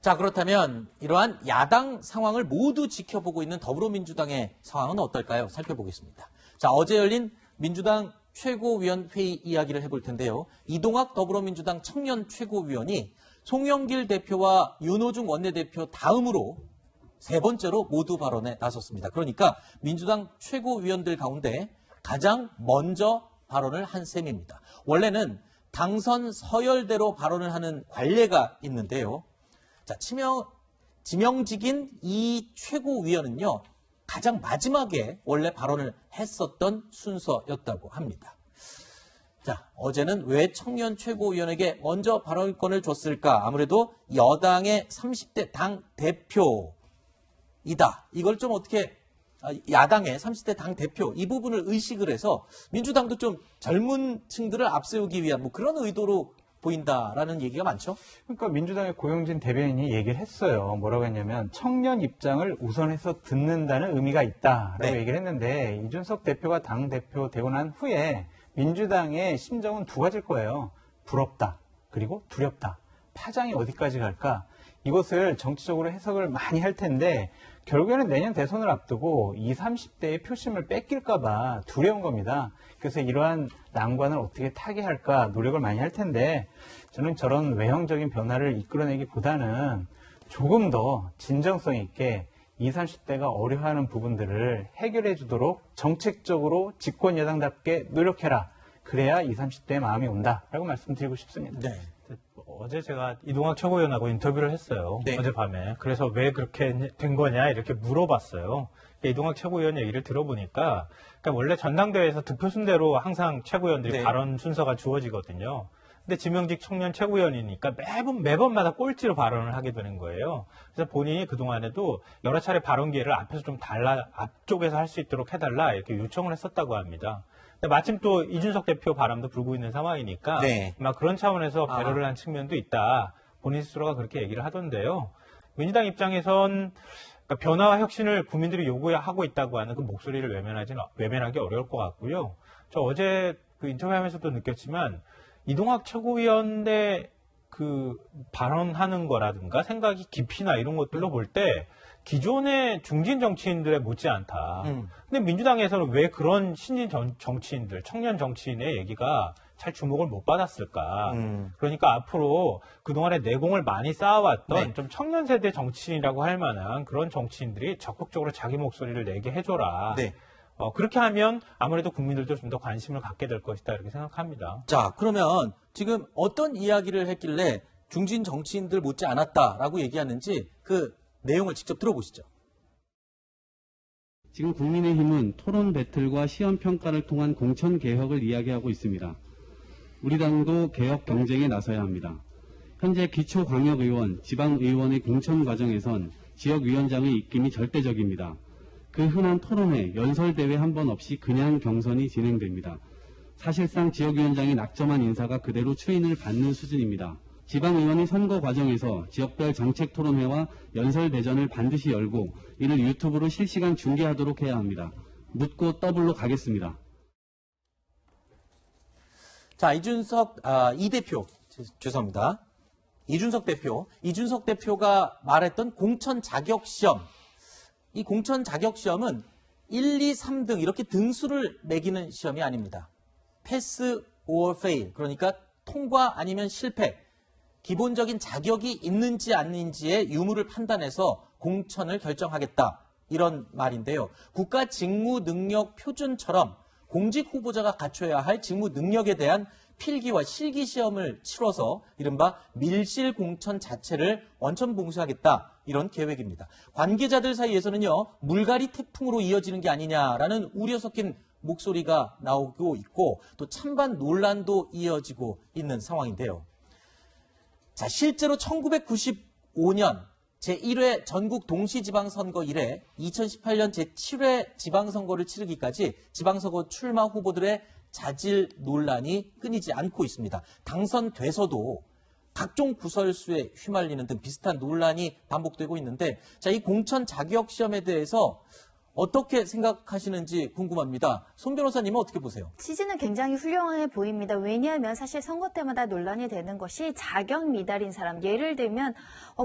자, 그렇다면 이러한 야당 상황을 모두 지켜보고 있는 더불어민주당의 상황은 어떨까요? 살펴보겠습니다. 자, 어제 열린 민주당 최고위원회의 이야기를 해볼 텐데요. 이동학 더불어민주당 청년 최고위원이 송영길 대표와 윤호중 원내대표 다음으로 세 번째로 모두 발언에 나섰습니다. 그러니까 민주당 최고위원들 가운데 가장 먼저 발언을 한 셈입니다. 원래는 당선 서열대로 발언을 하는 관례가 있는데요. 자, 지명직인 이 최고위원은요, 가장 마지막에 원래 발언을 했었던 순서였다고 합니다. 자, 어제는 왜 청년 최고위원에게 먼저 발언권을 줬을까? 아무래도 여당의 30대 당 대표이다. 이걸 좀 어떻게, 야당의 30대 당 대표, 이 부분을 의식을 해서 민주당도 좀 젊은 층들을 앞세우기 위한 뭐 그런 의도로 보인다라는 얘기가 많죠. 그러니까 민주당의 고영진 대변인이 얘기를 했어요. 뭐라고 했냐면 청년 입장을 우선해서 듣는다는 의미가 있다라고 네. 얘기를 했는데 이준석 대표가 당대표 되고 난 후에 민주당의 심정은 두 가지일 거예요. 부럽다. 그리고 두렵다. 파장이 어디까지 갈까? 이것을 정치적으로 해석을 많이 할 텐데 결국에는 내년 대선을 앞두고 20, 30대의 표심을 뺏길까 봐 두려운 겁니다. 그래서 이러한 난관을 어떻게 타개할까 노력을 많이 할 텐데 저는 저런 외형적인 변화를 이끌어내기보다는 조금 더 진정성 있게 20, 30대가 어려워하는 부분들을 해결해 주도록 정책적으로 집권 여당답게 노력해라. 그래야 20, 30대의 마음이 온다라고 말씀드리고 싶습니다. 네. 어제 제가 이동학 최고위원하고 인터뷰를 했어요. 네. 어젯밤에. 그래서 왜 그렇게 된 거냐 이렇게 물어봤어요. 이동학 최고위원 얘기를 들어보니까 그러니까 원래 전당대회에서 득표 순대로 항상 최고위원들이 네. 발언 순서가 주어지거든요. 근데 지명직 청년 최고위원이니까 매번마다 꼴찌로 발언을 하게 되는 거예요. 그래서 본인이 그동안에도 여러 차례 발언 기회를 앞에서 좀 앞쪽에서 할 수 있도록 해달라 이렇게 요청을 했었다고 합니다. 근데 마침 또 이준석 대표 바람도 불고 있는 상황이니까 네. 막 그런 차원에서 배려를 한 측면도 있다. 본인 스스로가 그렇게 얘기를 하던데요. 민주당 입장에선 그러니까 변화와 혁신을 국민들이 요구하고 있다고 하는 그 목소리를 외면하기 어려울 것 같고요. 저 어제 그 인터뷰하면서도 느꼈지만 이동학 최고위원의 그 발언하는 거라든가 생각이 깊이나 이런 것들로 볼 때 기존의 중진 정치인들에 못지않다. 근데 민주당에서는 왜 그런 신진 정치인들, 청년 정치인의 얘기가 잘 주목을 못 받았을까. 그러니까 앞으로 그동안에 내공을 많이 쌓아왔던 네. 좀 청년 세대 정치인이라고 할 만한 그런 정치인들이 적극적으로 자기 목소리를 내게 해줘라. 네. 그렇게 하면 아무래도 국민들도 좀 더 관심을 갖게 될 것이다 이렇게 생각합니다. 자, 그러면 지금 어떤 이야기를 했길래 중진 정치인들 못지 않았다라고 얘기하는지 그 내용을 직접 들어보시죠. 지금 국민의힘은 토론 배틀과 시험 평가를 통한 공천 개혁을 이야기하고 있습니다. 우리 당도 개혁 경쟁에 나서야 합니다. 현재 기초광역의원, 지방의원의 공천 과정에선 지역위원장의 입김이 절대적입니다. 그 흔한 토론회, 연설대회 한 번 없이 그냥 경선이 진행됩니다. 사실상 지역위원장이 낙점한 인사가 그대로 추인을 받는 수준입니다. 지방의원이 선거 과정에서 지역별 정책 토론회와 연설대전을 반드시 열고 이를 유튜브로 실시간 중계하도록 해야 합니다. 묻고 더블로 가겠습니다. 자, 이 대표, 죄송합니다. 이준석 대표가 말했던 공천 자격시험. 이 공천 자격시험은 1, 2, 3등 이렇게 등수를 매기는 시험이 아닙니다. 패스 or fail, 그러니까 통과 아니면 실패. 기본적인 자격이 있는지 아닌지의 유무를 판단해서 공천을 결정하겠다. 이런 말인데요. 국가 직무 능력 표준처럼 공직 후보자가 갖춰야 할 직무 능력에 대한 필기와 실기 시험을 치러서 이른바 밀실 공천 자체를 원천 봉쇄하겠다. 이런 계획입니다. 관계자들 사이에서는요, 물갈이 태풍으로 이어지는 게 아니냐라는 우려 섞인 목소리가 나오고 있고 또 찬반 논란도 이어지고 있는 상황인데요. 자, 실제로 1995년 제1회 전국 동시지방선거 이래 2018년 제7회 지방선거를 치르기까지 지방선거 출마 후보들의 자질 논란이 끊이지 않고 있습니다. 당선돼서도 각종 구설수에 휘말리는 등 비슷한 논란이 반복되고 있는데, 자, 이 공천 자격 시험에 대해서 어떻게 생각하시는지 궁금합니다. 손 변호사님은 어떻게 보세요? 취지는 굉장히 훌륭해 보입니다. 왜냐하면 사실 선거 때마다 논란이 되는 것이 자격 미달인 사람, 예를 들면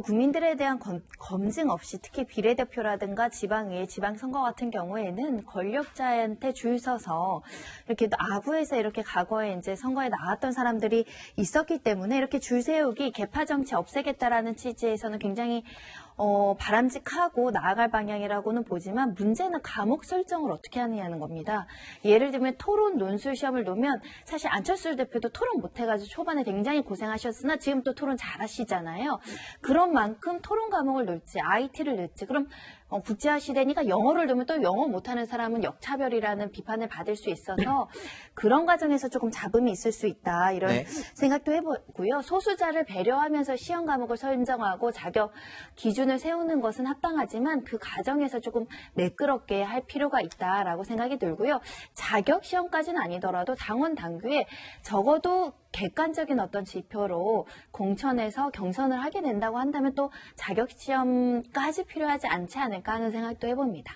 국민들에 대한 검증 없이 특히 비례대표라든가 지방의회, 지방선거 같은 경우에는 권력자한테 줄 서서 이렇게 아부에서 이렇게 과거에 이제 선거에 나왔던 사람들이 있었기 때문에 이렇게 줄 세우기, 계파 정치 없애겠다라는 취지에서는 굉장히 바람직하고 나아갈 방향이라고는 보지만 문제는 과목 설정을 어떻게 하느냐는 겁니다. 예를 들면 토론 논술 시험을 놓으면 사실 안철수 대표도 토론 못해가지고 초반에 굉장히 고생하셨으나 지금 또 토론 잘하시잖아요. 그런 만큼 토론 과목을 놓을지 IT를 넣을지 그럼 국제화 시대니까 영어를 넣으면 또 영어 못하는 사람은 역차별이라는 비판을 받을 수 있어서 그런 과정에서 조금 잡음이 있을 수 있다 이런 네. 생각도 해보고요. 소수자를 배려하면서 시험 과목을 선정하고 자격 기준을 세우는 것은 합당하지만 그 과정에서 조금 매끄럽게 할 필요가 있다라고 생각이 들고요. 자격 시험까지는 아니더라도 당원 당규에 적어도 객관적인 어떤 지표로 공천에서 경선을 하게 된다고 한다면 또 자격 시험까지 필요하지 않지 않을까 하는 생각도 해봅니다.